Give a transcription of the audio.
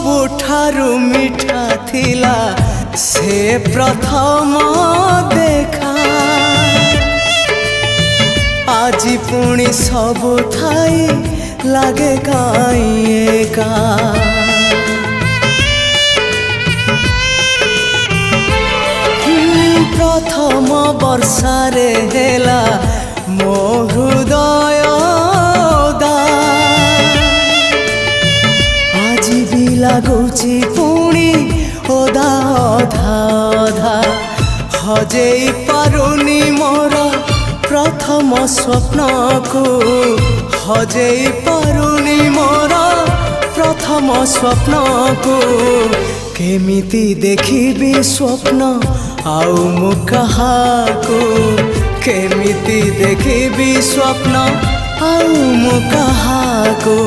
ସବୁଠାରୁ ମିଠା ଥିଲା ସେ ପ୍ରଥମ ଦେଖା। ଆଜି ପୁଣି ସବୁ ଥାଇ ଲାଗେ କାଇଁ ଏକା। ପ୍ରଥମ ବର୍ଷାରେ ହେଲା ମୋ ହୃଦୟ ଓଦା। ଆଜି ବି ଲାଗୁଛି ପୁଣି ଓଦା ଅଧା ଅଧା। ହଜେଇ ପାରୁନି ମୋର ପ୍ରଥମ ସ୍ୱପ୍ନକୁ। ହଜେଇ ପାରୁନି ମୋର ପ୍ରଥମ ସ୍ୱପ୍ନକୁ। କେମିତି ଦେଖିବି ସ୍ୱପ୍ନ ଆଉ ମୁଁ କାହାକୁ। କେମିତି ଦେଖିବି ସ୍ୱପ୍ନ ଆଉ ମୁଁ କାହାକୁ।